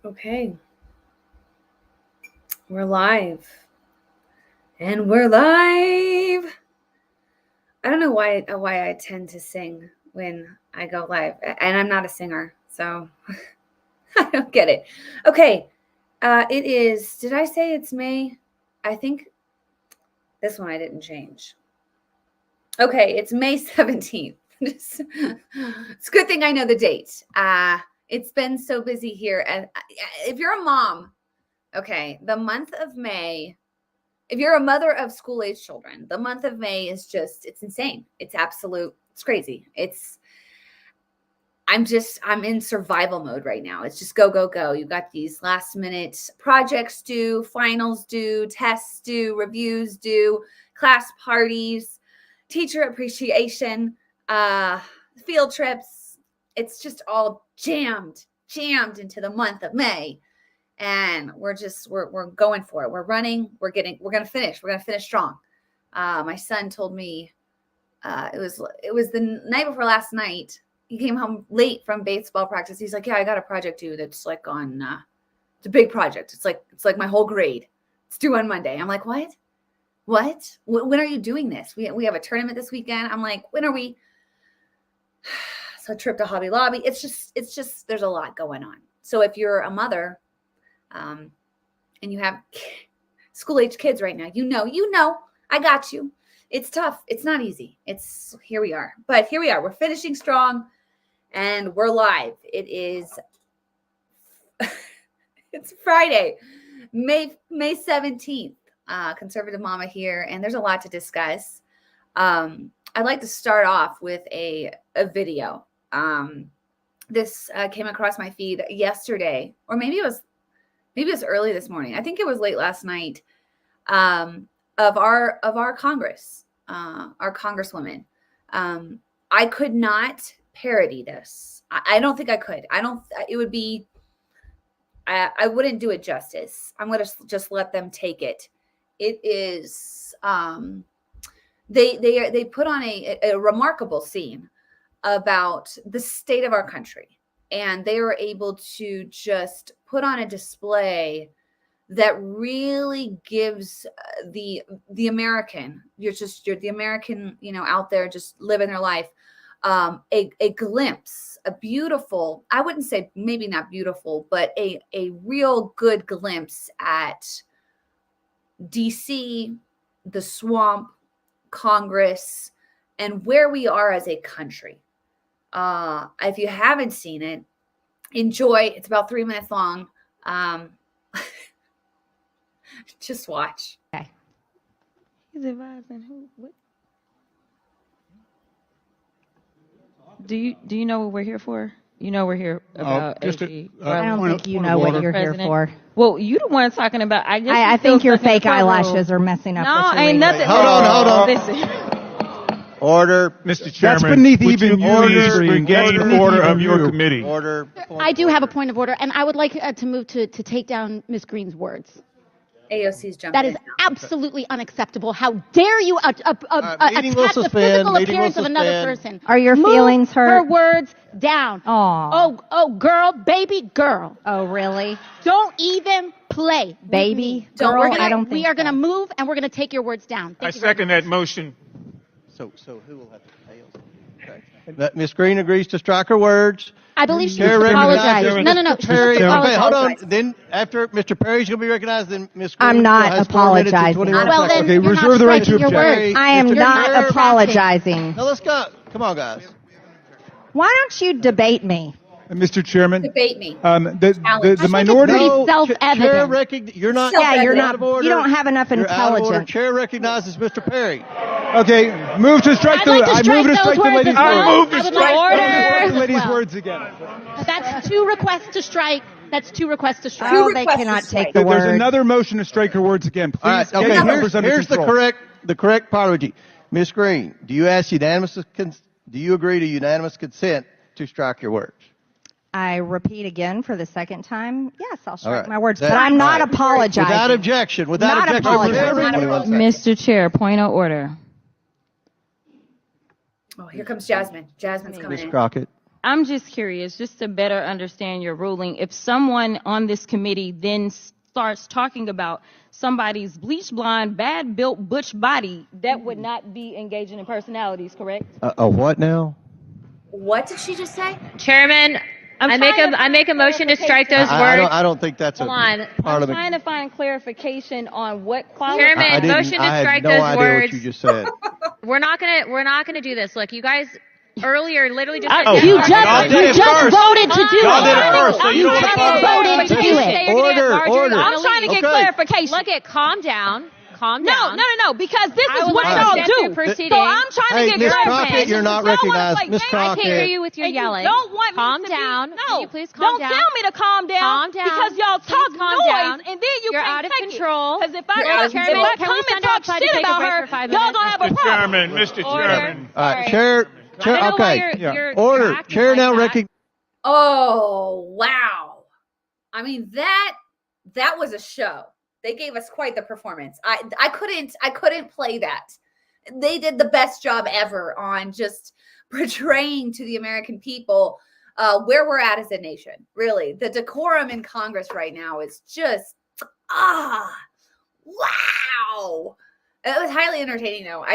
Okay. We're live. And we're live. I don't know why I tend to sing when I go live. And I'm not a singer, so I don't get it. Okay. It is, did I say it's May? I think this one I didn't change. Okay, it's May 17th. It's a good thing I know the date. It's been so busy here. And if you're a mom, okay, the month of May, if you're a mother of school-age children, the month of May is just, it's insane. It's crazy. I'm in survival mode right now. It's just go, go, go. You got these last minute projects due, finals due, tests due, reviews due, class parties, teacher appreciation, field trips. It's just all jammed into the month of May. And we're going for it. We're running. We're going to finish. We're going to finish strong. My son told me, it was the night before last night. He came home late from baseball practice. He's like, yeah, I got a project due that's like on, it's a big project. It's like my whole grade. It's due on Monday. I'm like, what? When are you doing this? We have a tournament this weekend. I'm like, when are we? So a trip to Hobby Lobby. It's just, there's a lot going on. So if you're a mother, and you have school-age kids right now, you know, I got you. It's tough. It's not easy. Here we are. But here we are. We're finishing strong and we're live. It is, it's Friday, May 17th, Conservative Momma here. And there's a lot to discuss. I'd like to start off with a video. This came across my feed yesterday, or maybe it was early this morning. I think it was late last night, of our Congress, our Congresswoman. I could not parody this. I don't think I could. I wouldn't do it justice. I'm going to just let them take it. It is, they put on a remarkable scene about the state of our country. And they were able to just put on a display that really gives the American, you're the American, out there just living their life, a glimpse, a beautiful, I wouldn't say maybe not beautiful, but a real good glimpse at DC, the swamp, Congress, and where we are as a country. If you haven't seen it, enjoy. It's about 3 minutes long. Just watch. Okay. He's advising who? What? Do you know what we're here for? You know we're here about AG. I don't think you know what you're here for. Well, you the one talking about. I think your fake eyelashes are messing up. No, ain't nothing. Hold on. Listen. Order. Mr. Chairman, That's beneath even you engage the order of your committee. Order. I do have a point of order, and I would like to move to take down Ms. Green's words. AOC's jumping. That is absolutely unacceptable. How dare you attack the physical appearance of another person? Are your feelings hurt? Her words down. Aww. Oh, girl, baby, girl. Oh, really? Don't even play. Baby, girl, I don't think we are going to move, and we're going to take your words down. I second that motion. So who will have to pay? Okay. Ms. Green agrees to strike her words. I believe she needs to apologize. No. Perry, okay, hold on. Then after Mr. Perry's going to be recognized, then Ms. Green I'm not has 4 minutes and apologizing. 21 Well, then seconds. you're reserve not the right to striking your object. words. I am Mr. not Perry. apologizing. Now let's go. Come on, guys. Why don't you debate me? Mr. Chairman, Debate me. the minority. Pretty self-evident. You're not. Yeah, you're out of not. order. You don't have enough You're out of order. intelligence. Chair recognizes Mr. Perry. Okay, move to strike I'd like to strike those words as well. I move to I would strike like the lady's well. words again. That's two requests to strike. That's two requests to strike. Oh, they cannot take the There's word. another motion to strike her words again. Please All right. get Okay. your numbers under Here's the control. correct party. Ms. Green, do you agree to unanimous consent to strike your words? I repeat again for the second time. Yes, I'll strike right. my words, That- but I'm not all right. apologizing. Without objection. Not apologizing. Mr. Chair, point of order. Oh, here comes Jasmine. Jasmine's coming Ms. in. Crockett. I'm just curious, just to better understand your ruling. If someone on this committee then starts talking about somebody's bleach blonde, bad built butch body, that would not be engaging in personalities, correct? A what now? What did she just say? Chairman, I make a motion to strike those words. I don't think that's Hold on. part I'm of the. trying to find clarification on what quality. Chairman, motion to strike those I had no idea words. what you just said. We're not gonna do this. Look, you guys earlier literally just. You just voted to do Y'all did it it. first, so you You don't just have to- voted to do it. Order. I'm trying to get Okay. clarification. Look at, calm down. No, because this I is would what like to y'all accept do. your proceeding. So I'm trying Hey, to get Miss clarification. Crockett, you're not Y'all wanna recognized. play Miss games? I can't hear Crockett. you with your And you yelling. don't want Calm me to down. Be, Can no, you please calm don't down? tell me to calm down. Calm down. Because y'all Please talk calm noise, down. and then you You're can't out of take control. Because if I You're out of come control. and Can we send talk outside to shit take a about break her, for 5 y'all minutes? gonna have a problem. Mr. Order. Chairman. All right, Sorry. Chair. I don't know why Okay. you're Order. acting Chair like now that. recognize. Oh, wow. I mean, that was a show. They gave us quite the performance. I couldn't play that. They did the best job ever on just portraying to the American people where we're at as a nation. Really, the decorum in Congress right now is just wow. It was highly entertaining though.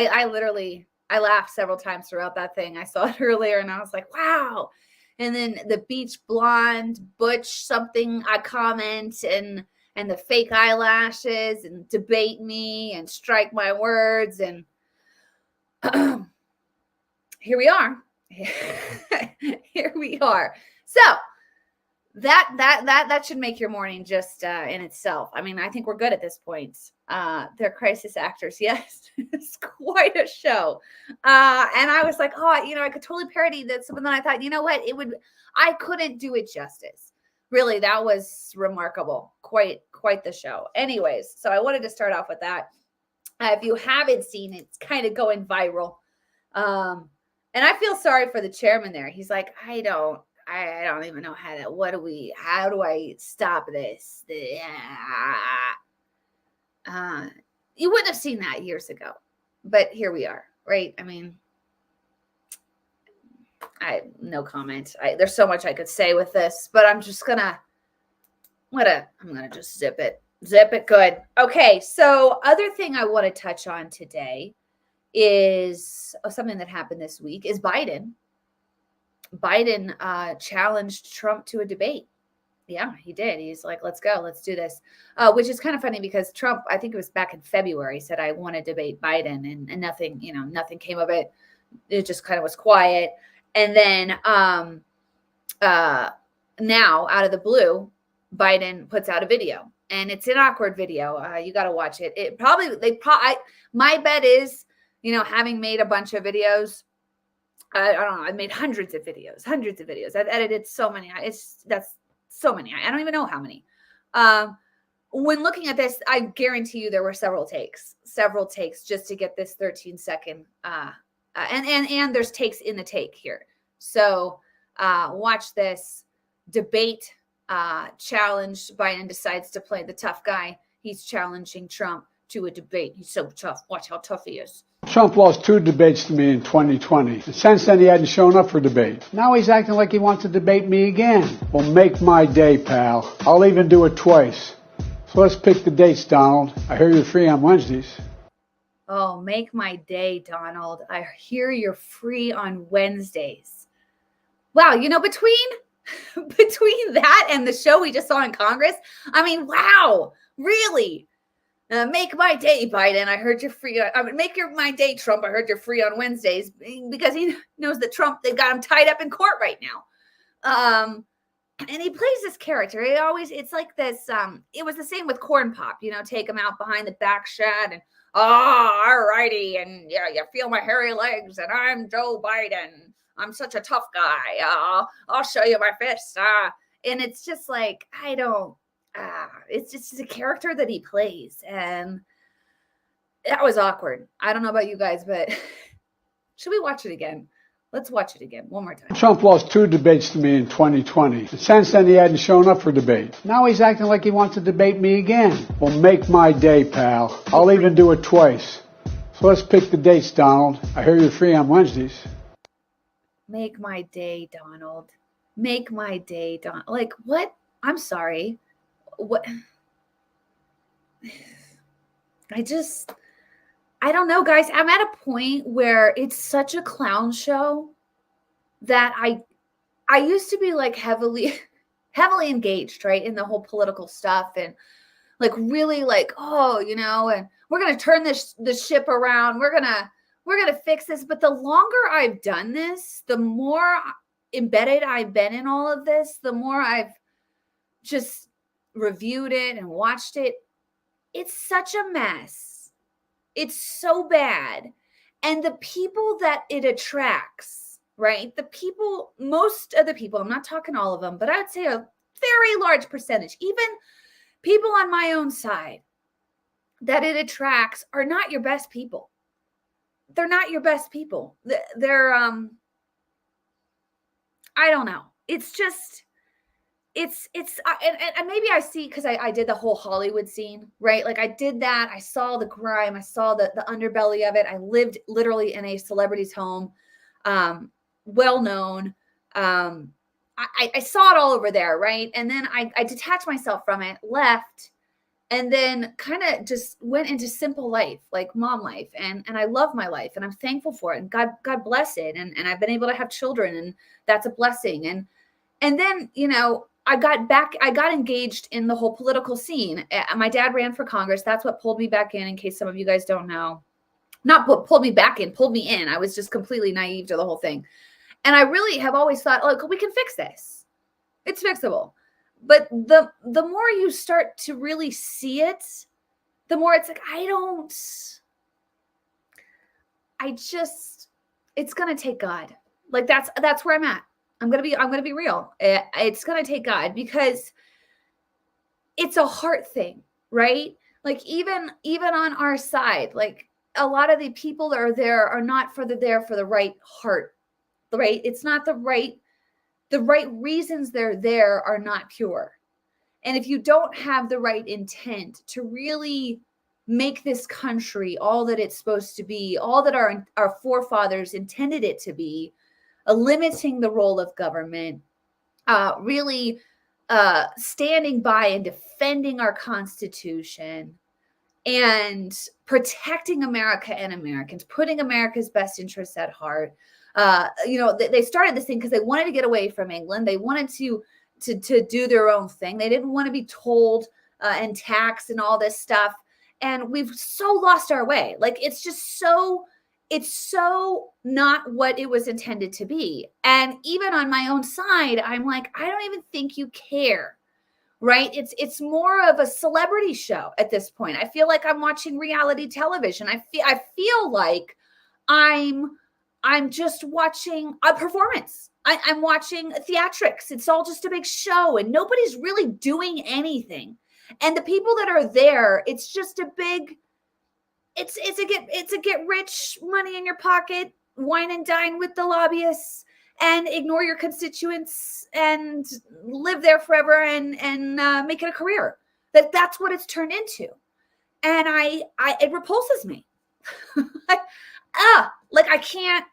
I laughed several times throughout that thing. I saw it earlier and I was like, wow. And then the beach blonde butch something I comment and the fake eyelashes and debate me and strike my words. And here we are. Here we are. So that should make your morning just in itself. I mean, I think we're good at this point. They're crisis actors. Yes, it's quite a show. And I was like, oh, I could totally parody this. But then I thought, you know what? I couldn't do it justice. Really, that was remarkable. Quite the show. Anyways, so I wanted to start off with that. If you haven't seen it, it's kind of going viral. And I feel sorry for the chairman there. He's like, I don't even know how do I stop this? You wouldn't have seen that years ago, but here we are, right? I mean, no comment. There's so much I could say with this, but I'm just gonna just zip it good. Okay. So other thing I want to touch on today is something that happened this week is Biden challenged Trump to a debate. Yeah, he did. He's like, let's go. Let's do this. Which is kind of funny because Trump, I think it was back in February, said, I want to debate Biden and nothing came of it. It just kind of was quiet. And then now out of the blue, Biden puts out a video and it's an awkward video. You got to watch it. My bet is, having made a bunch of videos, I don't know. I've made hundreds of videos. I've edited so many. That's so many. I don't even know how many. When looking at this, I guarantee you there were several takes just to get this 13-second. And there's takes in the take here. So watch this debate challenge. Biden decides to play the tough guy. He's challenging Trump to a debate. He's so tough. Watch how tough he is. Trump lost 2 debates to me in 2020. And since then, he hadn't shown up for debate. Now he's acting like he wants to debate me again. Well, make my day, pal. I'll even do it twice. So let's pick the dates, Donald. I hear you're free on Wednesdays. Oh, make my day, Donald. I hear you're free on Wednesdays. Wow, between that and the show we just saw in Congress, I mean, wow, really? Make my day, Biden. I heard you're free. My day, Trump. I heard you're free on Wednesdays because he knows that Trump, they've got him tied up in court right now. And he plays this character. It's like this. It was the same with Corn Pop, take him out behind the back shed and, all righty. And yeah, you feel my hairy legs and I'm Joe Biden. I'm such a tough guy. I'll show you my fists. And it's just like, it's just a character that he plays. And that was awkward. I don't know about you guys, but should we watch it again? Let's watch it again one more time. Trump lost 2 debates to me in 2020. And since then, he hadn't shown up for debate. Now he's acting like he wants to debate me again. Well, make my day, pal. I'll even do it twice. So let's pick the dates, Donald. I hear you're free on Wednesdays. make my day, Donald. Make my day, Donald. Like, what? I'm sorry. What? I don't know, guys. I'm at a point where it's such a clown show that I used to be like heavily engaged, right, in the whole political stuff, and like really like, oh, and we're gonna turn this ship around. We're gonna fix this. But the longer I've done this, the more embedded I've been in all of this, the more I've just reviewed it and watched it. It's such a mess. It's so bad. And the people that it attracts, right? Most of the people, I'm not talking all of them, but I would say a very large percentage, even people on my own side that it attracts are not your best people. They're not your best people. They're, I don't know. It's just, and maybe I see, because I did the whole Hollywood scene, right? Like I did that. I saw the grime. I saw the underbelly of it. I lived literally in a celebrity's home, well known. I saw it all over there, right? And then I detached myself from it, left, and then kind of just went into simple life, like mom life. And I love my life, and I'm thankful for it. And God bless it. And I've been able to have children, and that's a blessing. And then, I got engaged in the whole political scene. My dad ran for Congress. That's what pulled me back in case some of you guys don't know. Not pulled me back in, pulled me in. I was just completely naive to the whole thing. And I really have always thought, look, we can fix this. It's fixable. But the more you start to really see it, the more it's like, it's going to take God. Like that's where I'm at. I'm going to be real. It's going to take God, because it's a heart thing, right? Like even on our side, like a lot of the people that are there are not there for the right heart, right? It's not the right reasons they're there are not pure. And if you don't have the right intent to really make this country all that it's supposed to be, all that our forefathers intended it to be, limiting the role of government, really standing by and defending our Constitution, and protecting America and Americans, putting America's best interests at heart. They started this thing because they wanted to get away from England. They wanted to do their own thing. They didn't want to be told and taxed and all this stuff. And we've so lost our way. Like it's so not what it was intended to be. And even on my own side, I'm like, I don't even think you care, right? It's more of a celebrity show at this point. I feel like I'm watching reality television. I feel like I'm just watching a performance. I'm watching theatrics. It's all just a big show, and nobody's really doing anything. And the people that are there, it's just a big, it's a get rich, money in your pocket, wine and dine with the lobbyists, and ignore your constituents and live there forever and make it a career. That's what it's turned into. And it repulses me. like I can't,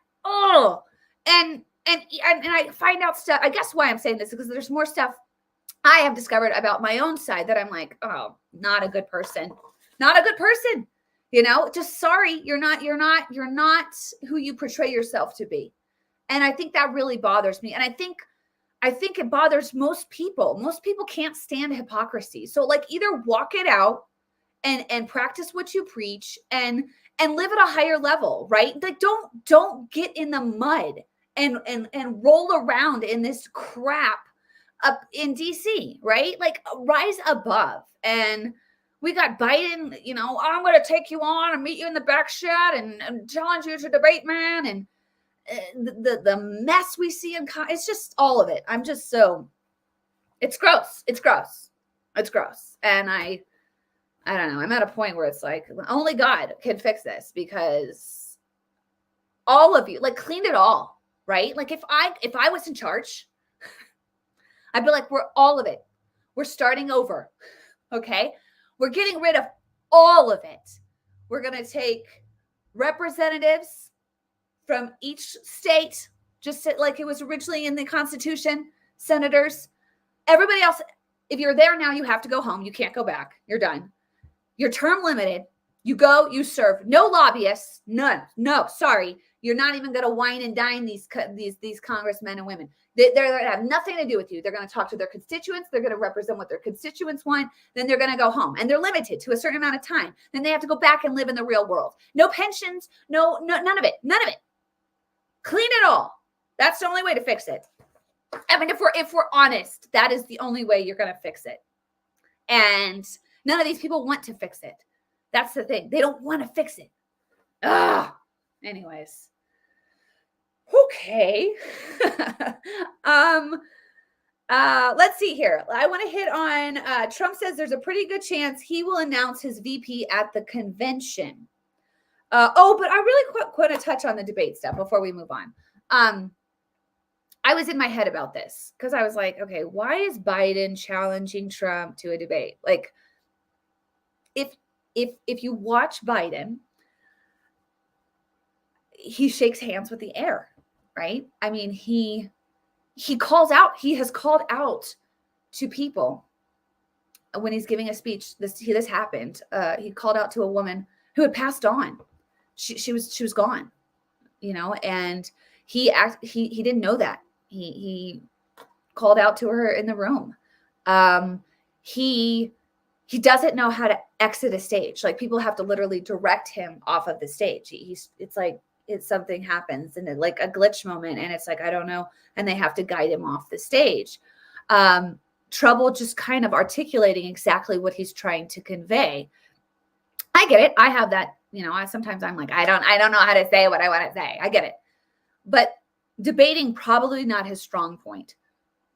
and I find out stuff. I guess why I'm saying this is because there's more stuff I have discovered about my own side that I'm like, oh, not a good person. Just sorry. You're not who you portray yourself to be. And I think that really bothers me. And I think it bothers most people. Most people can't stand hypocrisy. So like either walk it out and practice what you preach and live at a higher level, right? Like don't get in the mud and roll around in this crap up in DC, right? Like rise above. And we got Biden, I'm going to take you on and meet you in the back shed and challenge you to debate, man. And the mess we see it's just all of it. I'm just it's gross. It's gross. And I don't know. I'm at a point where it's like only God can fix this, because all of you like cleaned it all, right? Like if I was in charge, I'd be like, we're all of it. We're starting over. Okay. We're getting rid of all of it. We're going to take representatives from each state just like it was originally in the Constitution. Senators, everybody else, if you're there now, you have to go home. You can't go back. You're done. You're term limited. You go, you serve. No lobbyists. None. No, sorry. You're not even going to wine and dine these congressmen and women. They're going to have nothing to do with you. They're going to talk to their constituents. They're going to represent what their constituents want. Then they're going to go home, and they're limited to a certain amount of time. Then they have to go back and live in the real world. No pensions. No, none of it. None of it. Clean it all. That's the only way to fix it. I mean, if we're honest, that is the only way you're going to fix it. And none of these people want to fix it. That's the thing. They don't want to fix it. Anyways. Okay. Let's see here. I want to hit on Trump says there's a pretty good chance he will announce his VP at the convention. But I really want to touch on the debate stuff before we move on. I was in my head about this because I was like, okay, why is Biden challenging Trump to a debate? Like, if you watch Biden, he shakes hands with the air, right? I mean, he calls out, he has called out to people when he's giving a speech. This happened. He called out to a woman who had passed on. She was gone, you know, and he didn't know that. He called out to her in the room. He doesn't know how to exit a stage. Like, people have to literally direct him off of the stage. It's like something happens and like a glitch moment, and it's like, I don't know, and they have to guide him off the stage. Trouble just kind of articulating exactly what he's trying to convey. I get it. I have that, you know, sometimes I'm like, I don't know how to say what I want to say. I get it. But debating, probably not his strong point.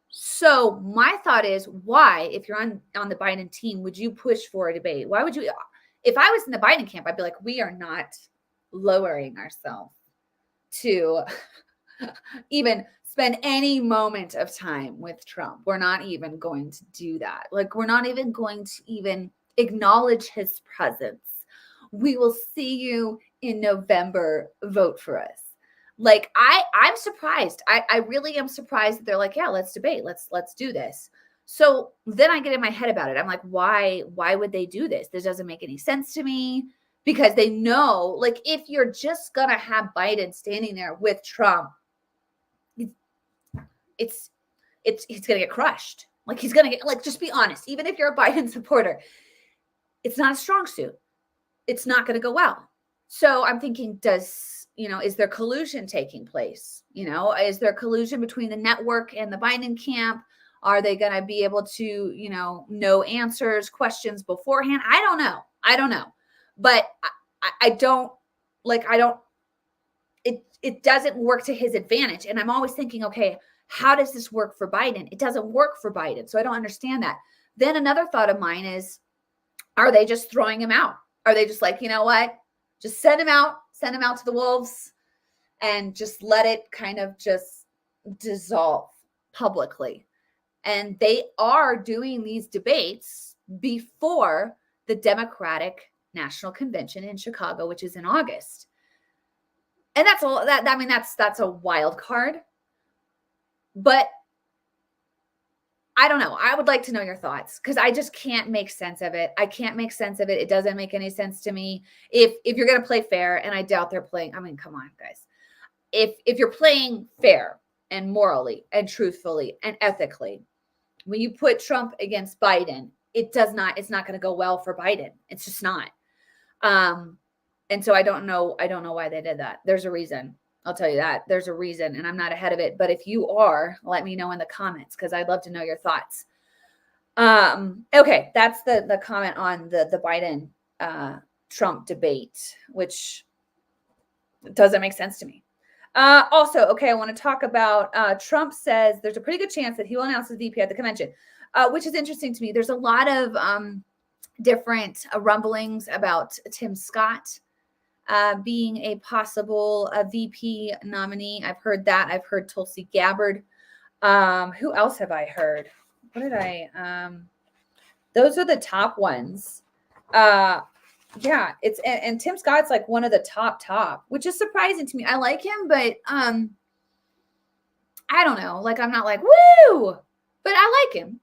So my thought is, why, if you're on the Biden team, would you push for a debate? Why would you? If I was in the Biden camp, I'd be like, we are not lowering ourselves to even spend any moment of time with Trump. We're not even going to do that. Like, we're not even going to even acknowledge his presence. We will see you in November. Vote for us. Like, I'm surprised. I really am surprised that they're like, yeah, let's debate. Let's do this. So then I get in my head about it. I'm like, why would they do this? This doesn't make any sense to me, because they know, like, if you're just going to have Biden standing there with Trump, he's going to get crushed. Like, he's going to get, like, just be honest. Even if you're a Biden supporter, it's not a strong suit. It's not going to go well. So I'm thinking, is there collusion taking place? You know, is there collusion between the network and the Biden camp? Are they going to be able to, know answers, questions beforehand? I don't know. But it doesn't work to his advantage. And I'm always thinking, okay, how does this work for Biden? It doesn't work for Biden. So I don't understand that. Then another thought of mine is, are they just throwing him out? Are they just like, you know what? Just send him out to the wolves and just let it kind of just dissolve publicly. And they are doing these debates before the Democratic National Convention in Chicago, which is in August. And that's all that, I mean, that's a wild card, but I don't know. I would like to know your thoughts, because I just can't make sense of it. I can't make sense of it. It doesn't make any sense to me. If you're going to play fair, and I doubt they're playing, I mean, come on, guys. If you're playing fair and morally and truthfully and ethically, when you put Trump against Biden, it's not going to go well for Biden. It's just not. And so I don't know why they did that. There's a reason. I'll tell you that. There's a reason, and I'm not ahead of it. But if you are, let me know in the comments, because I'd love to know your thoughts. Okay, that's the comment on the Biden Trump debate, which doesn't make sense to me. Also, okay, I want to talk about Trump says there's a pretty good chance that he will announce his VP at the convention, which is interesting to me. There's a lot of different rumblings about Tim Scott being a possible VP nominee. I've heard that. I've heard Tulsi Gabbard. Who else have I heard? What did those are the top ones. Yeah, and Tim Scott's like one of the top, which is surprising to me. I like him, but I don't know. Like, I'm not like, woo, but I like him.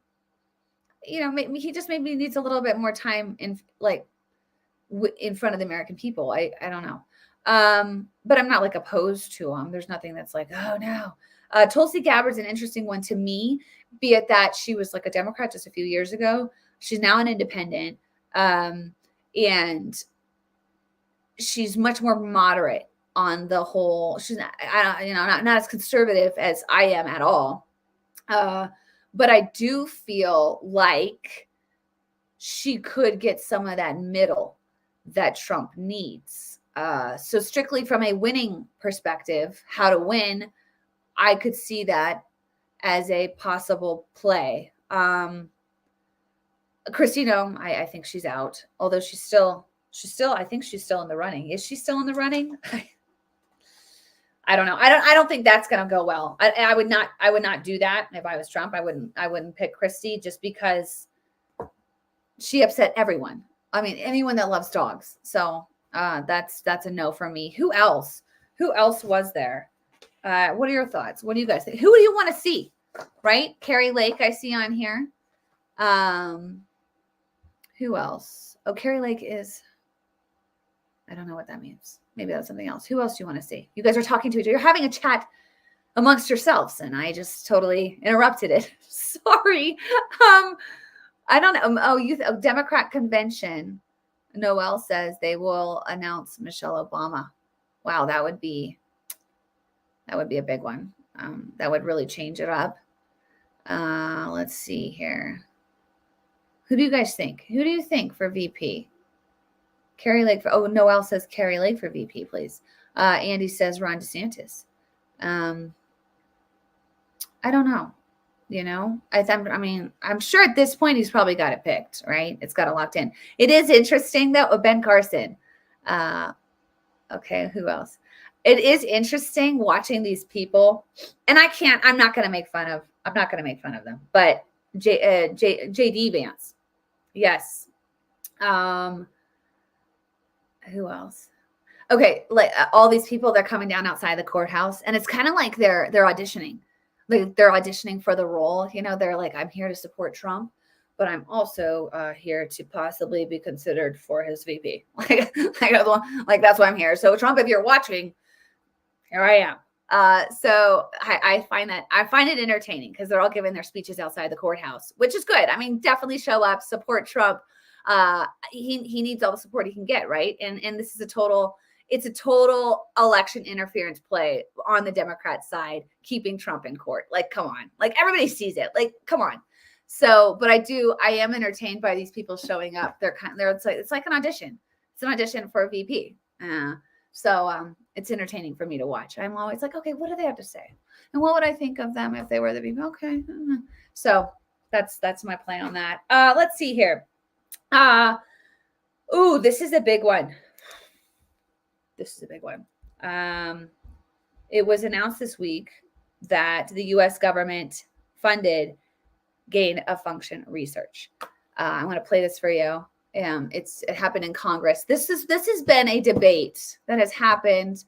You know, he just maybe needs a little bit more time in like in front of the American people. I don't know. But I'm not like opposed to him. There's nothing that's like, oh no. Tulsi Gabbard's an interesting one to me, be it that she was like a Democrat just a few years ago. She's now an independent. And she's much more moderate on the whole. She's not, not as conservative as I am at all. But I do feel like she could get some of that middle that Trump needs. So strictly from a winning perspective, how to win, I could see that as a possible play. Christina, I think she's out, although she's still, I think she's still in the running. Is she still in the running? I don't know. I don't think that's going to go well. I would not do that if I was Trump. I wouldn't pick Christie just because she upset everyone. I mean, anyone that loves dogs. So that's a no for me. Who else was there? What are your thoughts? What do you guys think? Who do you want to see? Right? Carrie Lake, I see on here. Who else? Oh, Carrie Lake is, I don't know what that means. Maybe that's something else. Who else do you want to see? You guys are talking to each other. You're having a chat amongst yourselves, and I just totally interrupted it. Sorry. I don't know. Democrat convention. Noel says they will announce Michelle Obama. Wow, that would be a big one. That would really change it up. Let's see here. Who do you guys think? Who do you think for VP? Carrie Lake. Noel says Carrie Lake for VP, please. Andy says Ron DeSantis. I don't know. You know, I'm sure at this point he's probably got it picked, right? It's got it locked in. It is interesting though. Ben Carson. Okay, who else? It is interesting watching these people, and I'm not going to make fun of them, but JD Vance. Yes. Who else? Okay. Like all these people, they're coming down outside the courthouse, and it's kind of like they're auditioning. Like they're auditioning for the role. You know, they're like, I'm here to support Trump, but I'm also here to possibly be considered for his VP. Like that's why I'm here. So Trump, if you're watching, here I am. So I find it entertaining because they're all giving their speeches outside the courthouse, which is good. I mean, definitely show up, support Trump. He needs all the support he can get, right? And this is a total election interference play on the Democrat side, keeping Trump in court. Like, come on. Like everybody sees it. Like, come on. So, but I am entertained by these people showing up. It's like an audition. It's an audition for a VP. So it's entertaining for me to watch. I'm always like, okay, what do they have to say? And what would I think of them if they were the VP? Okay. So that's my plan on that. Let's see here. This is a big one. It was announced this week that the U.S. government funded gain of function research. I'm going to play this for you. It happened in Congress. This has been a debate that has happened.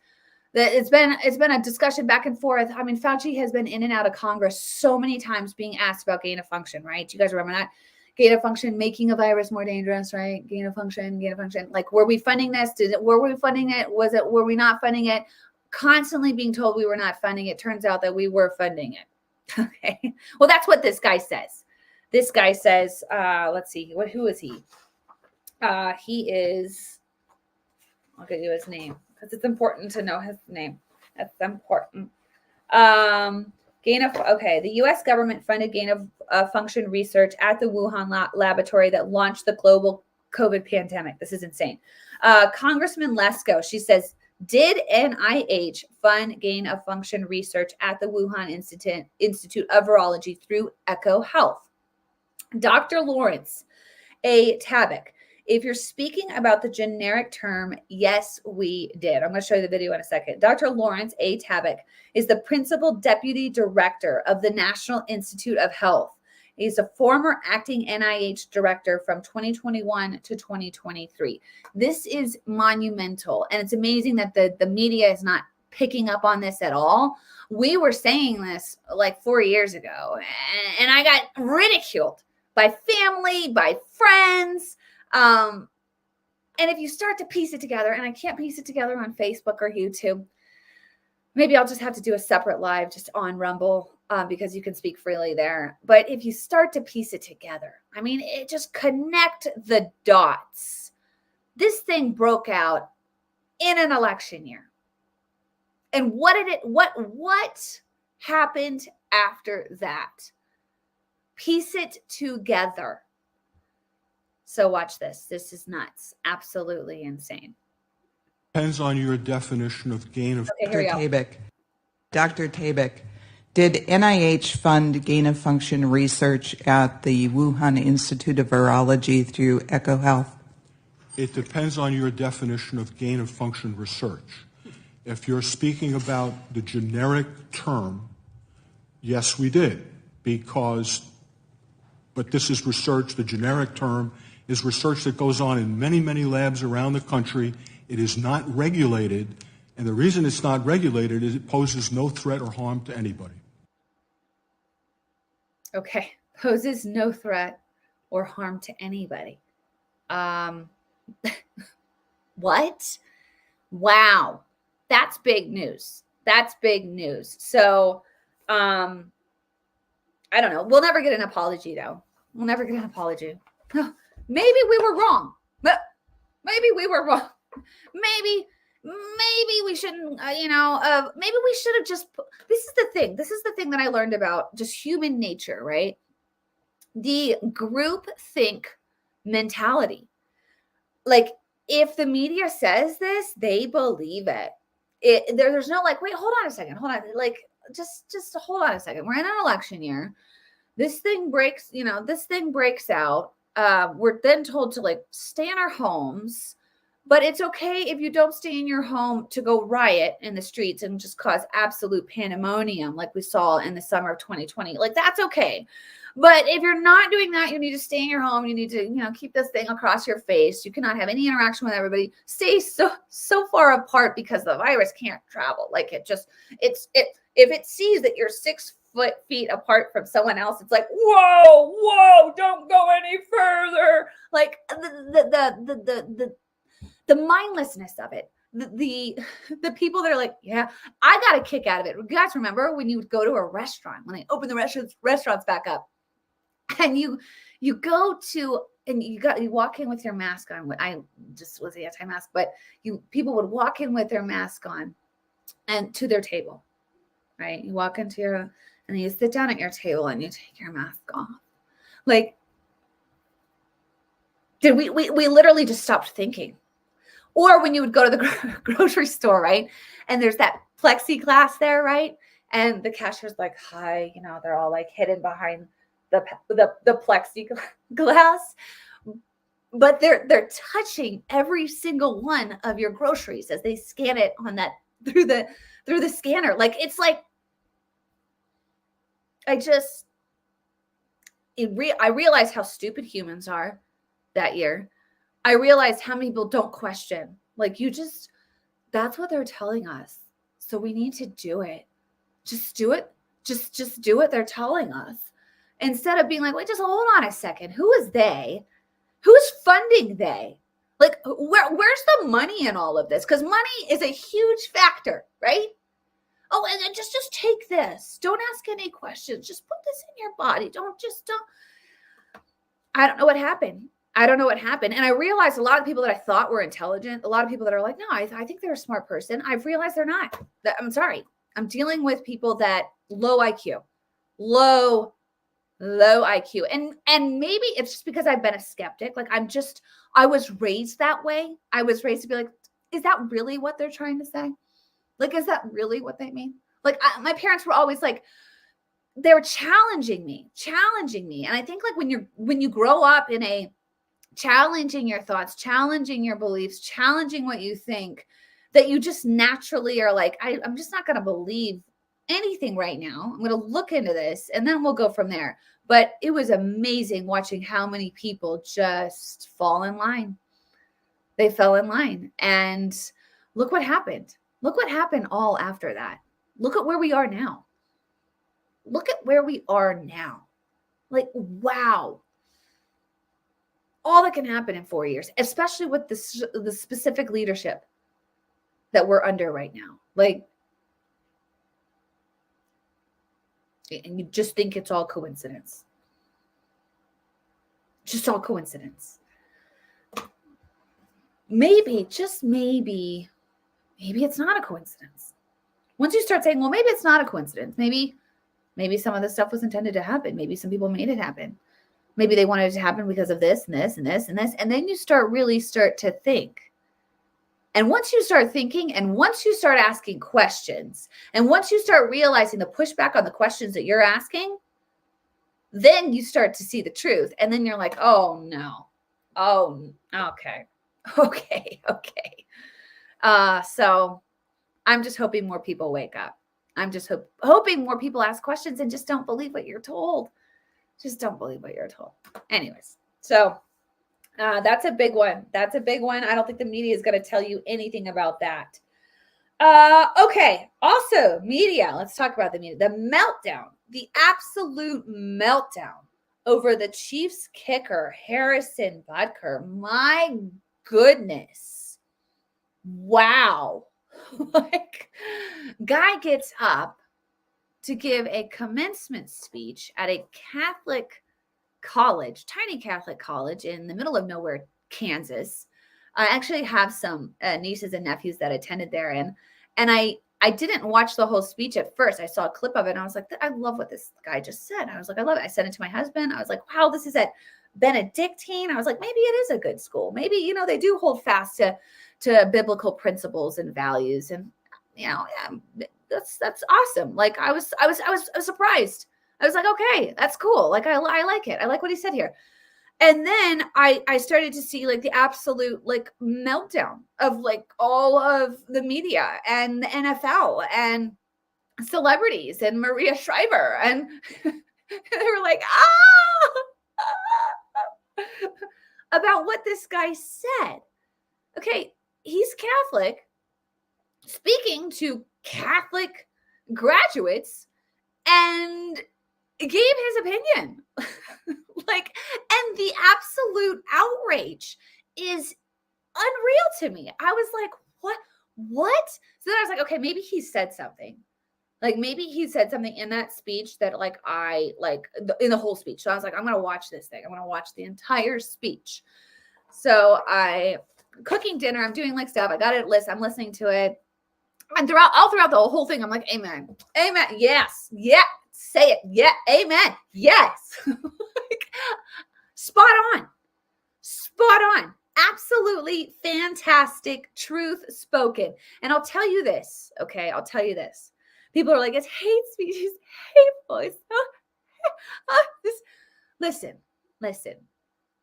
That it's been a discussion back and forth. I mean, Fauci has been in and out of Congress so many times being asked about gain of function, right? You guys remember that? Gain of function, making a virus more dangerous, right? Gain of function. Like, were we funding this? Were we funding it? Were we not funding it? Constantly being told we were not funding it. Turns out that we were funding it. Okay. Well, that's what this guy says. This guy says, let's see, who is he? He is, I'll get you his name because it's important to know his name. That's important. The U.S. government funded gain of function research at the Wuhan laboratory that launched the global COVID pandemic. This is insane. Congressman Lesko, she says, did NIH fund gain of function research at the Wuhan Institute of Virology through Echo Health? Dr. Lawrence A. Tabak, if you're speaking about the generic term, yes, we did. I'm going to show you the video in a second. Dr. Lawrence A. Tabak is the principal deputy director of the National Institute of Health. He's a former acting NIH director from 2021 to 2023. This is monumental, and it's amazing that the media is not picking up on this at all. We were saying this like 4 years ago, and I got ridiculed by family, by friends. And if you start to piece it together, and I can't piece it together on Facebook or YouTube, maybe I'll just have to do a separate live just on Rumble, because you can speak freely there. But if you start to piece it together, I mean, it just connect the dots. This thing broke out in an election year. And what happened after that? Piece it together. So watch this. This is nuts. Absolutely insane. Depends on your definition of gain of. Okay, here we go. Dr. Tabak, did NIH fund gain of function research at the Wuhan Institute of Virology through EcoHealth? It depends on your definition of gain of function research. If you're speaking about the generic term, yes, we did, but this is research. The generic term is research that goes on in many, many labs around the country. It is not regulated, and the reason it's not regulated is it poses no threat or harm to anybody. Okay, poses no threat or harm to anybody. What? Wow. That's big news. That's big news. So, I don't know. We'll never get an apology, though. We'll never get an apology. Maybe we were wrong. Maybe we were wrong. Maybe we shouldn't, maybe we should have just, this is the thing. This is the thing that I learned about just human nature, right? The group think mentality. Like, if the media says this, they believe it. There's no like, wait, hold on a second. Hold on. Like, just hold on a second. We're in an election year. This thing breaks out. We're then told to like stay in our homes, but it's okay if you don't stay in your home to go riot in the streets and just cause absolute pandemonium like we saw in the summer of 2020. Like, that's okay. But if you're not doing that, you need to stay in your home. You need to, keep this thing across your face. You cannot have any interaction with everybody. Stay so far apart because the virus can't travel. Like, if it sees that you're 6 feet apart from someone else, it's like, whoa, don't go any further. Like, the mindlessness of it. The people that are like, yeah, I got a kick out of it. You guys remember when you would go to a restaurant, when they open the restaurants back up, and you go to, and you walk in with your mask on. I just was anti-mask, but people would walk in with their mask on and to their table, right? You walk into and then you sit down at your table and you take your mask off. Like, did we literally just stopped thinking? Or when you would go to the grocery store, right? And there's that plexiglass there, right? And the cashier's like, hi, they're all like hidden behind the plexiglass, but they're touching every single one of your groceries as they scan it on that through the scanner. Like, it's like, I realized how stupid humans are that year. I realized how many people don't question. Like, that's what they're telling us. So we need to do it. Just do it. Just do what they're telling us. Instead of being like, wait, just hold on a second. Who is they? Who's funding they? Like, where's the money in all of this? Because money is a huge factor, right? Oh, and then just take this. Don't ask any questions. Just put this in your body. Don't. I don't know what happened. And I realized a lot of people that I thought were intelligent, a lot of people that are like, no, I think they're a smart person. I've realized they're not. I'm sorry. I'm dealing with people that low IQ. And maybe it's just because I've been a skeptic. Like, I was raised that way. I was raised to be like, is that really what they're trying to say? Like, is that really what they mean? Like, my parents were always like, they were challenging me. And I think like when you grow up in a challenging your thoughts, challenging your beliefs, challenging what you think, that you just naturally are like, I'm just not going to believe anything right now. I'm going to look into this and then we'll go from there. But it was amazing watching how many people just fall in line. They fell in line, and look what happened. Look what happened all after that. Look at where we are now. Look at where we are now. Like, wow. All that can happen in 4 years, especially with the specific leadership that we're under right now. Like, and you just think it's all coincidence. Just all coincidence. Maybe, just maybe it's not a coincidence. Once you start saying, well, maybe it's not a coincidence. Maybe some of this stuff was intended to happen. Maybe some people made it happen. Maybe they wanted it to happen because of this and this and this and this. And then you start to think. And once you start thinking, and once you start asking questions, and once you start realizing the pushback on the questions that you're asking, then you start to see the truth. And then you're like, oh no. Oh, okay. So I'm just hoping more people wake up. I'm just hoping more people ask questions and just don't believe what you're told. Just don't believe what you're told. Anyways, so that's a big one. That's a big one. I don't think the media is going to tell you anything about that. Okay. Also, media. Let's talk about the media. The meltdown, the absolute meltdown over the Chiefs kicker, Harrison Butker. My goodness. Wow. Like, guy gets up to give a commencement speech at a Catholic college, tiny Catholic college in the middle of nowhere, Kansas. I actually have some nieces and nephews that attended there. And I didn't watch the whole speech at first. I saw a clip of it and I was like, I love what this guy just said. I was like, I love it. I sent it to my husband. I was like, wow, this is at Benedictine. I was like, maybe it is a good school. Maybe, they do hold fast to biblical principles and values. And, that's awesome. Like I was surprised. I was like, okay, that's cool. Like, I like it. I like what he said here. And then I started to see like the absolute like meltdown of like all of the media and the NFL and celebrities and Maria Shriver. And they were like, about what this guy said. Okay, he's Catholic, speaking to Catholic graduates, and gave his opinion. And the absolute outrage is unreal to me. I was like, what? So then I was like, okay, maybe he said something. Like, maybe he said something in that speech that in the whole speech. So I was like, I'm going to watch this thing. I'm going to watch the entire speech. So cooking dinner, I'm doing like stuff. I got it list. I'm listening to it. And all throughout the whole thing, I'm like, amen. Amen. Yes. Yeah. Say it. Yeah. Amen. Yes. Spot on. Absolutely fantastic truth spoken. And I'll tell you this. Okay. I'll tell you this. People are like, it's hate speech. It's hateful. It's so listen.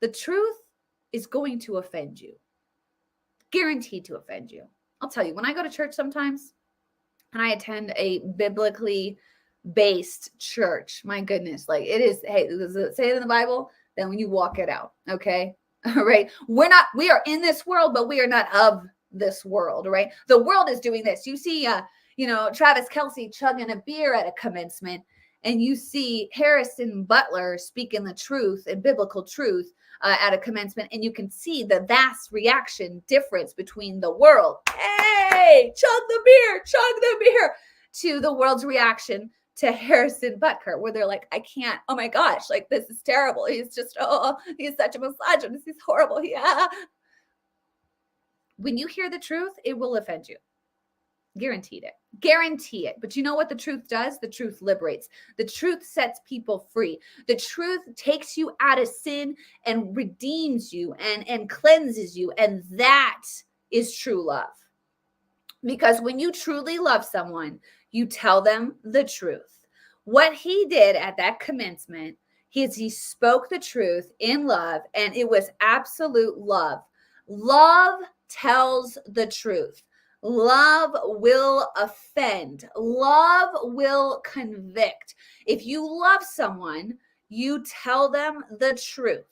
The truth is going to offend you. Guaranteed to offend you. I'll tell you, when I go to church sometimes and I attend a biblically based church, my goodness, like it is, hey, does it say it in the Bible? Then when you walk it out, okay? All right. We are in this world, but we are not of this world, right? The world is doing this. You see, Travis Kelce chugging a beer at a commencement, and you see Harrison Butker speaking the truth and biblical truth at a commencement, and you can see the vast reaction difference between the world, hey, chug the beer, to the world's reaction to Harrison Butker, where they're like, I can't, oh my gosh, like this is terrible. He's just, he's such a misogynist. He's horrible. Yeah. When you hear the truth, it will offend you. Guaranteed it. Guarantee it. But you know what the truth does? The truth liberates. The truth sets people free. The truth takes you out of sin and redeems you and cleanses you. And that is true love. Because when you truly love someone, you tell them the truth. What he did at that commencement, he spoke the truth in love, and it was absolute love. Love tells the truth. Love will offend. Love will convict. If you love someone, you tell them the truth.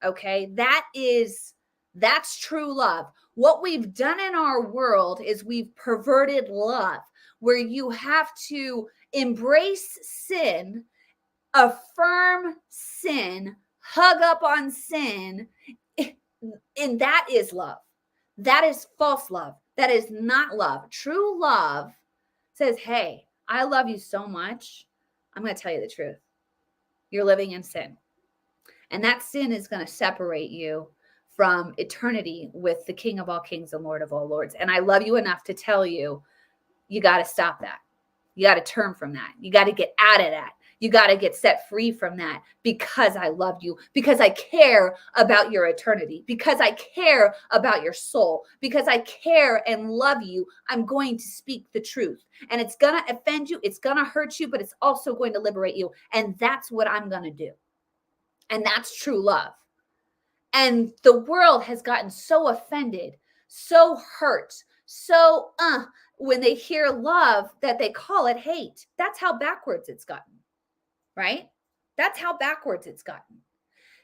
Okay? That is That's true love. What we've done in our world is we've perverted love, where you have to embrace sin, affirm sin, hug up on sin, and that is love. That is false love. That is not love. True love says, hey, I love you so much. I'm going to tell you the truth. You're living in sin. And that sin is going to separate you from eternity with the King of all kings and Lord of all lords. And I love you enough to tell you, you got to stop that. You got to turn from that. You got to get out of that. You got to get set free from that, because I love you, because I care about your eternity, because I care about your soul, because I care and love you. I'm going to speak the truth, and it's going to offend you. It's going to hurt you, but it's also going to liberate you. And that's what I'm going to do. And that's true love. And the world has gotten so offended, so hurt, so when they hear love that they call it hate. That's how backwards it's gotten, right? That's how backwards it's gotten.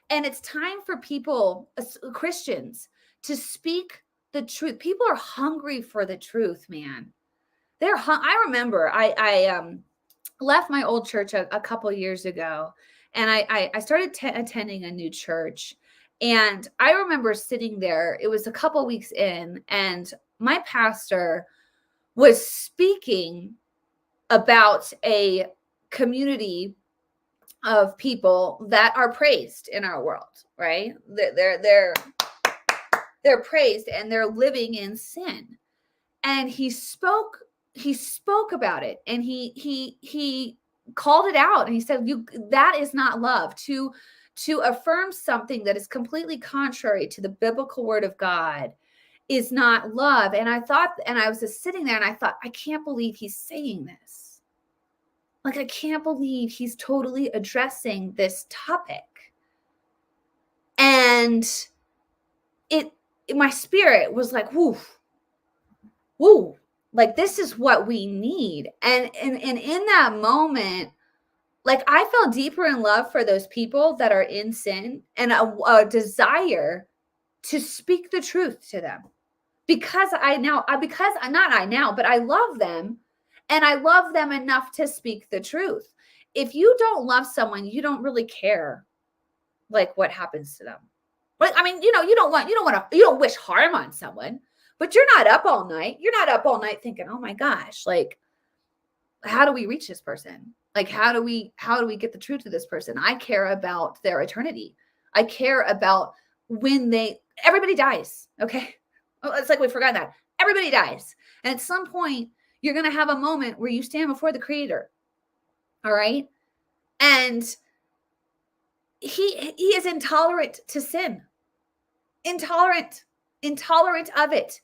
And it's time for people, Christians, to speak the truth. People are hungry for the truth, man. I remember I left my old church a couple years ago, and I started attending a new church. And I remember sitting there, it was a couple weeks in, and my pastor was speaking about a community of people that are praised in our world, right? They're praised, and they're living in sin. And he spoke about it, and he called it out, and he said, that is not love. To affirm something that is completely contrary to the biblical word of God is not love. And I thought, and I was just sitting there, and I thought, I can't believe he's saying this. Like, I can't believe he's totally addressing this topic. And my spirit was like, woo, like, this is what we need. And in that moment, like, I fell deeper in love for those people that are in sin, and a desire to speak the truth to them, because I love them, and I love them enough to speak the truth. If you don't love someone, you don't really care, like, what happens to them. But I mean, you don't wish harm on someone, but you're not up all night. You're not up all night thinking, oh my gosh, like, how do we reach this person? Like, how do we get the truth to this person? I care about their eternity. I care about when everybody dies. Okay. Oh, it's like we forgot that. Everybody dies. And at some point, you're going to have a moment where you stand before the Creator. All right. And he is intolerant to sin. Intolerant of it.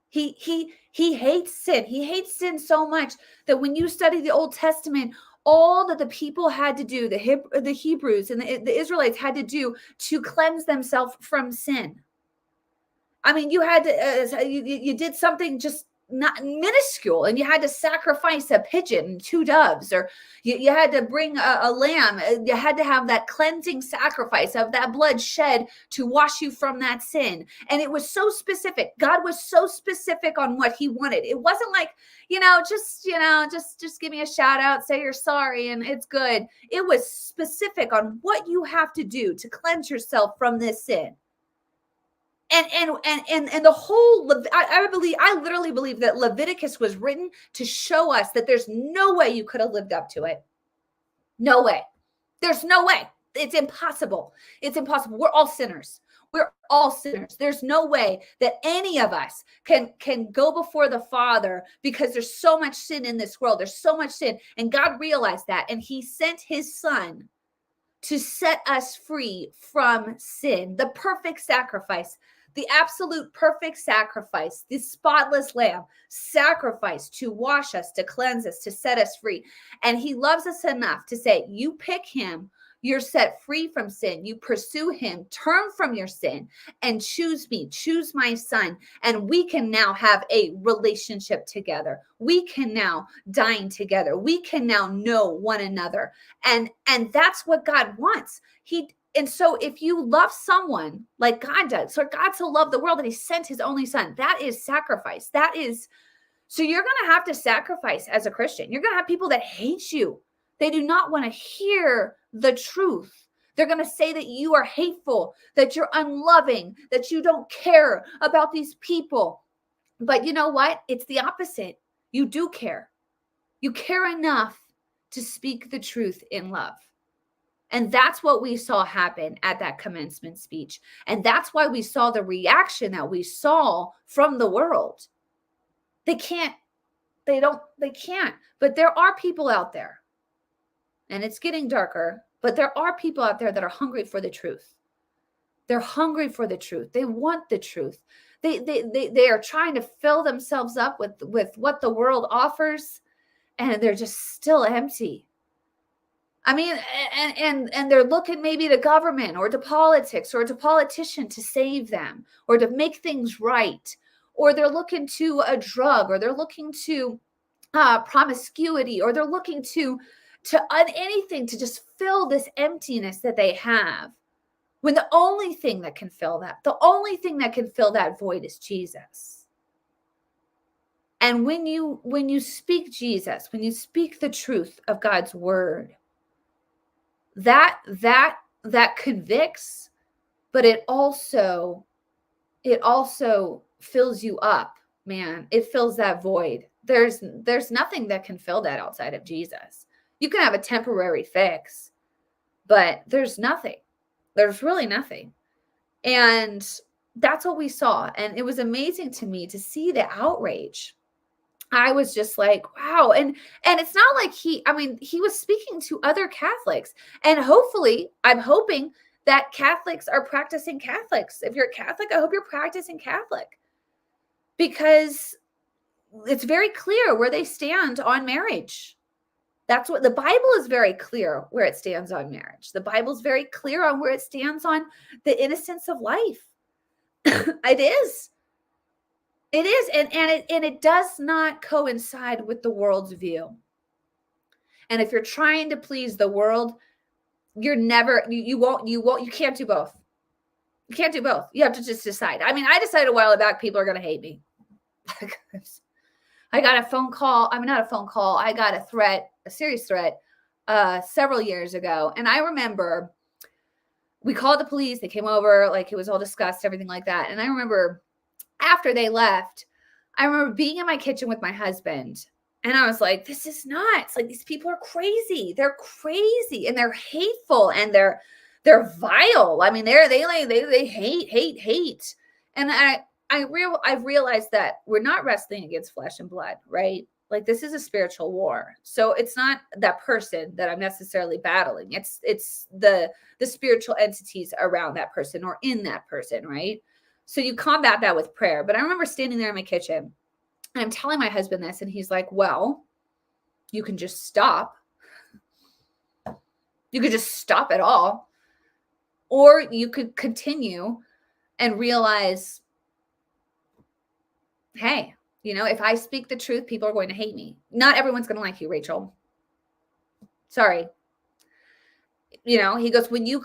He hates sin. He hates sin so much that when you study the Old Testament, all that the people had to do, the Hebrews and the Israelites had to do to cleanse themselves from sin. I mean, you had to, you did something just not minuscule, and you had to sacrifice a pigeon and 2 doves, or you had to bring a lamb. You had to have that cleansing sacrifice of that blood shed to wash you from that sin. And it was so specific. God was so specific on what he wanted. It wasn't like, just give me a shout out, say you're sorry, and it's good. It was specific on what you have to do to cleanse yourself from this sin. And the whole, I literally believe that Leviticus was written to show us that there's no way you could have lived up to it. No way. There's no way. It's impossible. It's impossible. We're all sinners. We're all sinners. There's no way that any of us can go before the Father, because there's so much sin in this world. There's so much sin. And God realized that, and he sent his Son to set us free from sin. The perfect sacrifice, the absolute perfect sacrifice, the spotless lamb sacrifice to wash us, to cleanse us, to set us free. And he loves us enough to say, you pick him, you're set free from sin. You pursue him, turn from your sin, and choose me, choose my Son. And we can now have a relationship together. We can now dine together. We can now know one another. And that's what God wants. And so if you love someone like God does, so God so loved the world that he sent his only son, that is sacrifice. So you're going to have to sacrifice as a Christian. You're going to have people that hate you. They do not want to hear the truth. They're going to say that you are hateful, that you're unloving, that you don't care about these people. But you know what? It's the opposite. You do care. You care enough to speak the truth in love. And that's what we saw happen at that commencement speech. And that's why we saw the reaction that we saw from the world. They can't. But there are people out there, and it's getting darker, but there are people out there that are hungry for the truth. They're hungry for the truth. They want the truth. They are trying to fill themselves up with what the world offers, and they're just still empty. I mean, and they're looking maybe to government or to politics or to politician to save them or to make things right. Or they're looking to a drug, or they're looking to promiscuity, or they're looking to anything to just fill this emptiness that they have. When the only thing that can fill that void is Jesus. And when you speak Jesus, when you speak the truth of God's word, that convicts, but it also fills you up, man. It fills that void. There's nothing that can fill that outside of Jesus. You can have a temporary fix, but there's nothing. There's really nothing. And that's what we saw. And it was amazing to me to see the outrage. I was just like, wow. And it's not like he was speaking to other Catholics. And hopefully, I'm hoping that Catholics are practicing Catholics. If you're a Catholic, I hope you're practicing Catholic. Because it's very clear where they stand on marriage. That's what the Bible is very clear where it stands on marriage. The Bible's very clear on where it stands on the innocence of life. It is. It is. And it does not coincide with the world's view. And if you're trying to please the world, you can't do both. You can't do both. You have to just decide. I mean, I decided a while back people are going to hate me. I got a phone call. I mean, not a phone call. I got a serious threat several years ago. And I remember we called the police. They came over, like it was all discussed, everything like that. And I remember after they left, I remember being in my kitchen with my husband. And I was like, this is nuts. Like, these people are crazy. They're crazy and they're hateful and they're vile. I mean, they hate. And I've realized that we're not wrestling against flesh and blood, right? Like, this is a spiritual war. So it's not that person that I'm necessarily battling. It's the spiritual entities around that person or in that person, right? So you combat that with prayer. But I remember standing there in my kitchen and I'm telling my husband this, and he's like, well, you can just stop. You could just stop it all. Or you could continue and realize, hey, if I speak the truth, people are going to hate me. Not everyone's going to like you, Rachel. Sorry. He goes, when you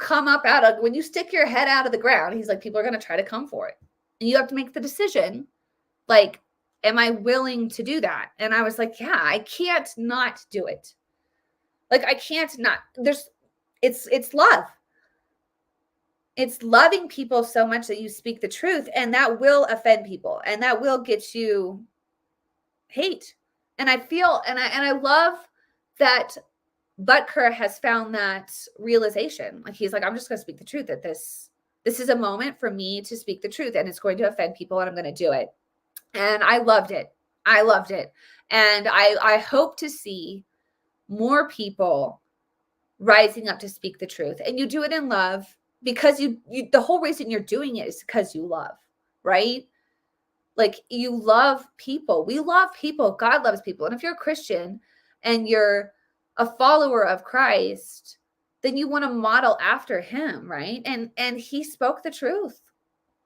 stick your head out of the ground, he's like, people are going to try to come for it. And you have to make the decision, like, am I willing to do that? And I was like, yeah, I can't not do it. Like, I can't not. It's love. It's loving people so much that you speak the truth, and that will offend people, and that will get you hate. And I feel, and I love that Butker has found that realization. Like, he's like, I'm just going to speak the truth, that this is a moment for me to speak the truth, and it's going to offend people, and I'm going to do it. And I loved it. And I hope to see more people rising up to speak the truth. And you do it in love, because you the whole reason you're doing it is because you love, right? Like, you love people. We love people. God loves people. And if you're a Christian and you're a follower of Christ, then you want to model after him, right? And he spoke the truth.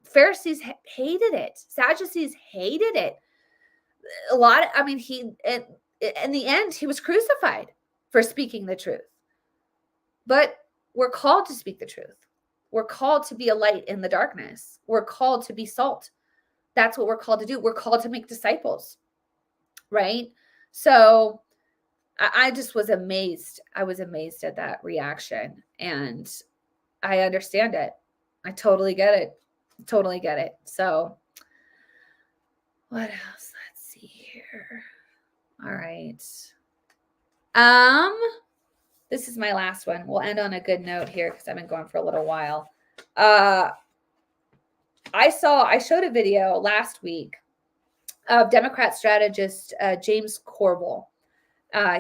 Pharisees hated it. Sadducees hated it. In the end, he was crucified for speaking the truth. But we're called to speak the truth. We're called to be a light in the darkness. We're called to be salt. That's what we're called to do. We're called to make disciples, right? So I just was amazed. I was amazed at that reaction, and I understand it. I totally get it. Totally get it. So what else? Let's see here. All right. This is my last one. We'll end on a good note here because I've been going for a little while. I showed a video last week of Democrat strategist James Corbell.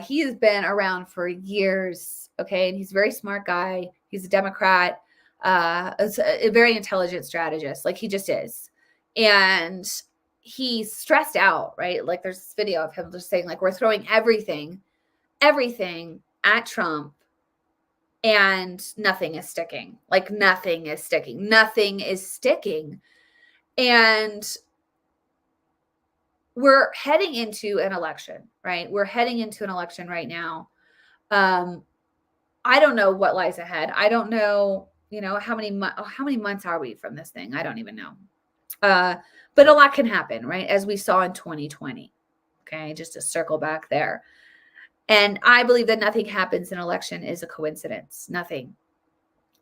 He has been around for years, okay, and he's a very smart guy. He's a Democrat, a very intelligent strategist, like he just is. And he's stressed out, right? Like there's this video of him just saying, like, we're throwing everything at Trump, and nothing is sticking. Like nothing is sticking. Nothing is sticking. And we're heading into an election, right? We're heading into an election right now. I don't know what lies ahead. I don't know, how many months are we from this thing? I don't even know. But a lot can happen, right? As we saw in 2020. Okay, just to circle back there. And I believe that nothing happens in an election is a coincidence. Nothing.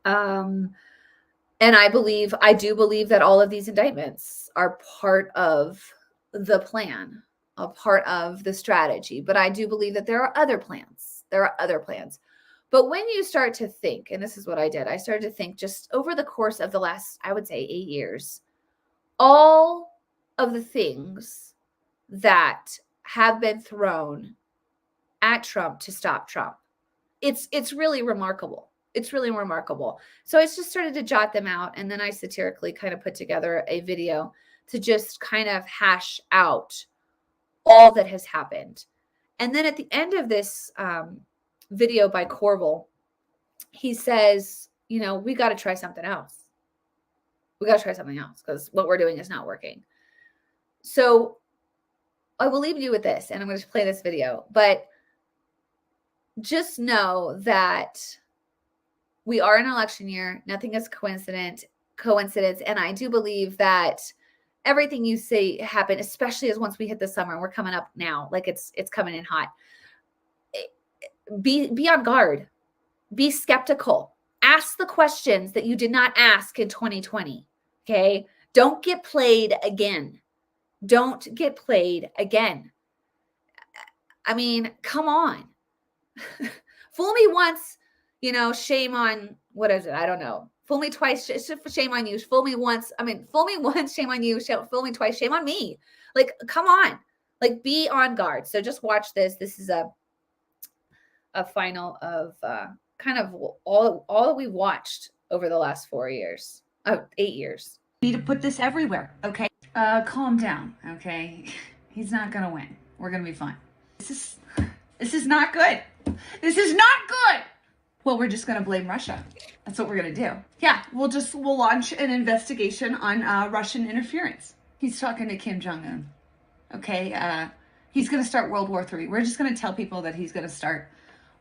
And I do believe that all of these indictments are part of the plan, a part of the strategy. But I do believe that there are other plans. But when you start to think, and this is what I did, I started to think just over the course of the last, I would say 8 years, all of the things that have been thrown at Trump to stop Trump. It's really remarkable. It's really remarkable. So I just started to jot them out, and then I satirically kind of put together a video to just kind of hash out all that has happened. And then at the end of this video by Corbell, he says, we got to try something else. We got to try something else because what we're doing is not working. So I will leave you with this, and I'm going to play this video, but just know that we are in an election year. Nothing is coincidence. And I do believe that everything you say happened, especially as once we hit the summer, and we're coming up now, like it's coming in hot. Be on guard. Be skeptical. Ask the questions that you did not ask in 2020. Okay. Don't get played again. Don't get played again. I mean, come on. Fool me once, shame on, what is it? I don't know. Fool me twice, shame on you. Fool me once, shame on you. Fool me twice, shame on me. Like, come on. Like, be on guard. So just watch this. This is a final of kind of all that we've watched over the last 8 years. We need to put this everywhere, okay? Calm down, okay? He's not going to win. We're going to be fine. This is not good. This is not good. Well, we're just going to blame Russia. That's what we're going to do. Yeah, we'll launch an investigation on Russian interference. He's talking to Kim Jong-un. Okay, he's going to start World War III. We're just going to tell people that he's going to start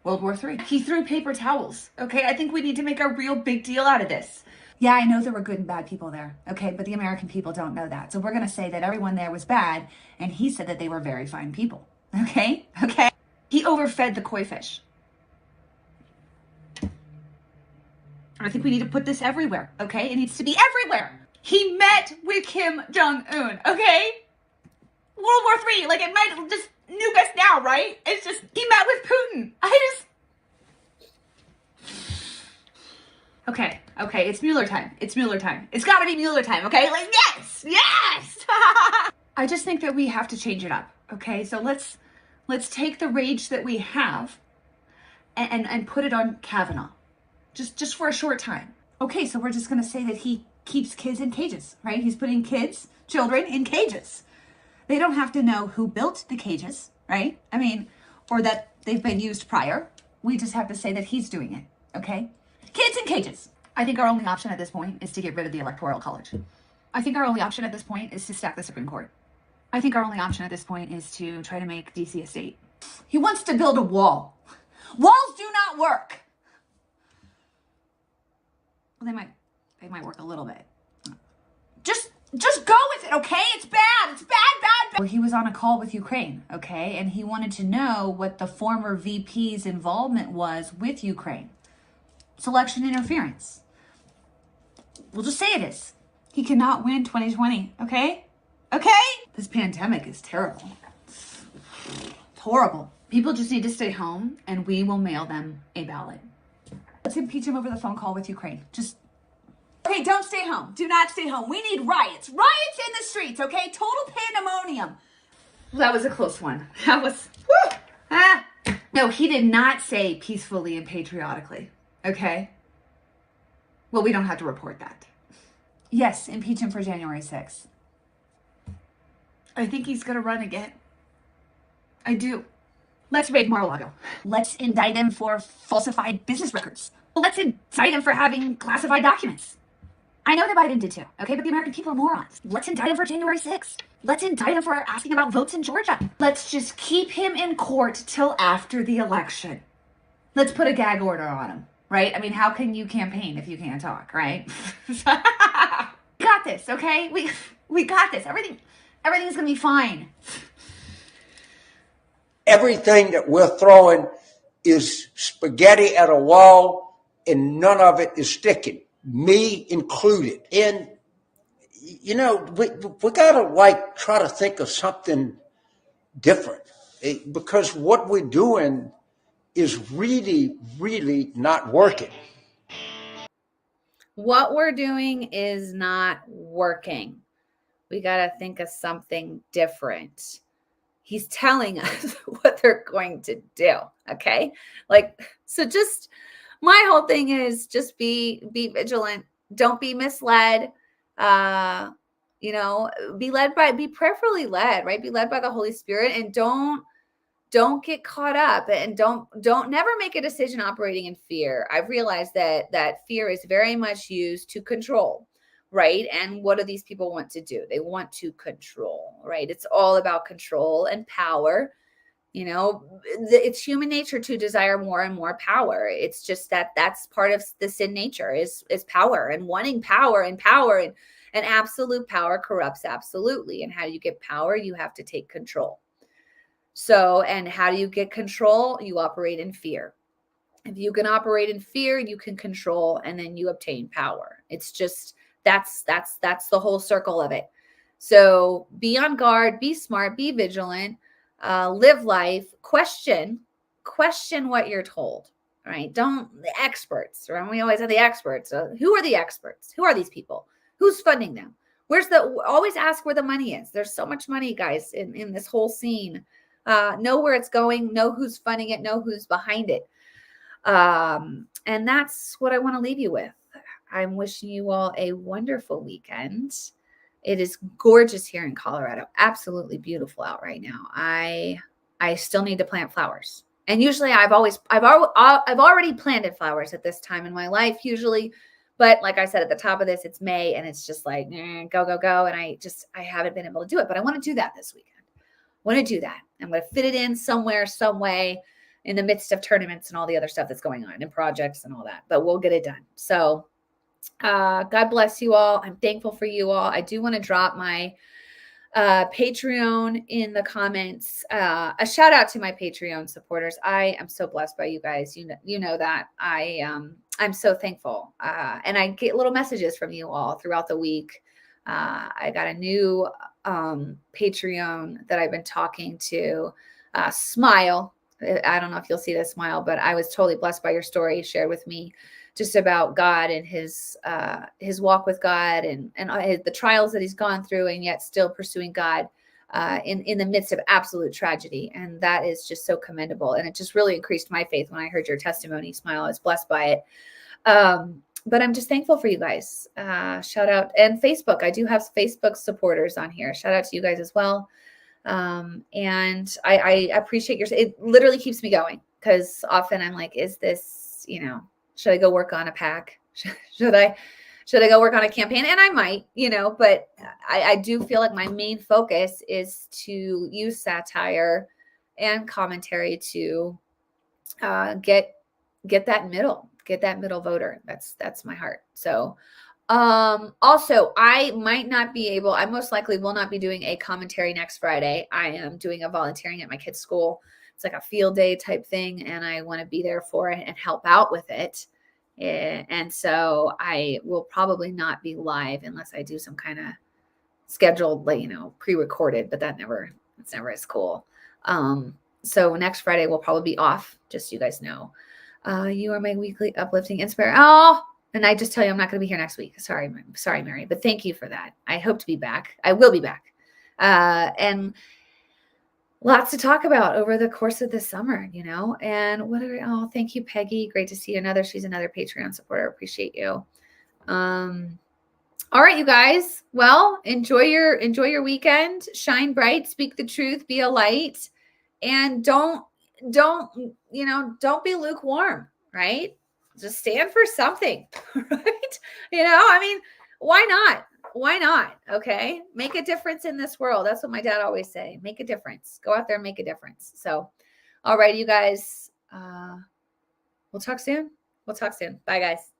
World War III. He threw paper towels. Okay, I think we need to make a real big deal out of this. Yeah, I know there were good and bad people there. Okay, but the American people don't know that. So we're going to say that everyone there was bad, and he said that they were very fine people. Okay. He overfed the koi fish. I think we need to put this everywhere, okay? It needs to be everywhere. He met with Kim Jong-un, okay? World War III, like it might just nuke us now, right? It's just, he met with Putin. Okay, it's Mueller time. It's gotta be Mueller time, okay? Like, yes! I just think that we have to change it up, okay? So let's take the rage that we have and put it on Kavanaugh. Just for a short time. Okay, so we're just gonna say that he keeps kids in cages, right? He's putting children in cages. They don't have to know who built the cages, right? Or that they've been used prior. We just have to say that he's doing it, okay? Kids in cages. I think our only option at this point is to get rid of the Electoral College. I think our only option at this point is to stack the Supreme Court. I think our only option at this point is to try to make DC a state. He wants to build a wall. Walls do not work. Well, They might work a little bit. Just go with it, okay? It's bad. It's bad. He was on a call with Ukraine, okay? And he wanted to know what the former VP's involvement was with Ukraine. Selection interference. We'll just say it is. He cannot win 2020, okay? Okay? This pandemic is terrible. It's horrible. People just need to stay home, and we will mail them a ballot. Let's impeach him over the phone call with Ukraine. Okay, don't stay home. Do not stay home. We need riots. Riots in the streets, okay? Total pandemonium. Well, that was a close one. That was, whew. No, he did not say peacefully and patriotically, okay? Well, we don't have to report that. Yes, impeach him for January 6th. I think he's going to run again. I do. Let's raid Mar-a-Lago. Let's indict him for falsified business records. Let's indict him for having classified documents. I know that Biden did too, okay? But the American people are morons. Let's indict him for January 6th. Let's indict him for asking about votes in Georgia. Let's just keep him in court till after the election. Let's put a gag order on him, right? I mean, how can you campaign if you can't talk, right? We got this, okay? We got this. Everything's gonna be fine. Everything that we're throwing is spaghetti at a wall, and none of it is sticking, me included. And, you know, we gotta try to think of something different, because what we're doing is really, really not working. What we're doing is not working. We got to think of something different. He's telling us what they're going to do. Okay. So just my whole thing is just be vigilant. Don't be misled. Be prayerfully led, right? Be led by the Holy Spirit, and don't get caught up, and don't never make a decision operating in fear. I've realized that fear is very much used to control. Right. And what do these people want to do? They want to control, right? It's all about control and power. You know, it's human nature to desire more and more power. It's just that's part of the sin nature is power, and wanting power and absolute power corrupts absolutely. And how do you get power? You have to take control. So, and how do you get control? You operate in fear. If you can operate in fear, you can control, and then you obtain power. It's just, that's the whole circle of it. So be on guard, be smart, be vigilant, live life, question what you're told, right? The experts, right? We always have the experts. Who are the experts? Who are these people? Who's funding them? Always ask where the money is. There's so much money, guys, in this whole scene. Know where it's going, know who's funding it, know who's behind it. And that's what I want to leave you with. I'm wishing you all a wonderful weekend. It is gorgeous here in Colorado. Absolutely beautiful out right now. I still need to plant flowers. And usually I've already planted flowers at this time in my life usually. But like I said, at the top of this, it's May, and it's just like, go. And I haven't been able to do it, but I want to do that this weekend. I want to do that. I'm going to fit it in somewhere, some way in the midst of tournaments and all the other stuff that's going on and projects and all that, but we'll get it done. So God bless you all. I'm thankful for you all. I do want to drop my Patreon in the comments. A shout out to my Patreon supporters. I am so blessed by you guys. You know that. I'm so thankful. And I get little messages from you all throughout the week. I got a new Patreon that I've been talking to. Smile. I don't know if you'll see this, Smile, but I was totally blessed by your story you shared with me, just about God and his walk with God and the trials that he's gone through, and yet still pursuing God in the midst of absolute tragedy. And that is just so commendable. And it just really increased my faith when I heard your testimony, Smile. I was blessed by it. But I'm just thankful for you guys. Shout out. And Facebook. I do have Facebook supporters on here. Shout out to you guys as well. And I appreciate it literally keeps me going, because often I'm like, is this, should I go work on a PAC? Should I go work on a campaign? And I might, but I do feel like my main focus is to use satire and commentary to get that middle voter. That's my heart. So Also, I most likely will not be doing a commentary next Friday. I am doing a volunteering at my kid's school. It's like a field day type thing, and I want to be there for it and help out with it. And so I will probably not be live unless I do some kind of scheduled, like, pre-recorded, but it's never as cool. So next Friday will probably be off, just so you guys know. You are my weekly uplifting inspiration. Oh, and I just tell you, I'm not going to be here next week. Sorry, Mary, but thank you for that. I hope to be back. I will be back. And lots to talk about over the course of this summer, and thank you, Peggy. Great to see you. She's another Patreon supporter. Appreciate you. All right, you guys. Well, enjoy your weekend. Shine bright, speak the truth, be a light, and don't be lukewarm, right? Just stand for something, right? Why not? Why not? Okay. Make a difference in this world. That's what my dad always say. Make a difference. Go out there and make a difference. So, all right, you guys, we'll talk soon. Bye, guys.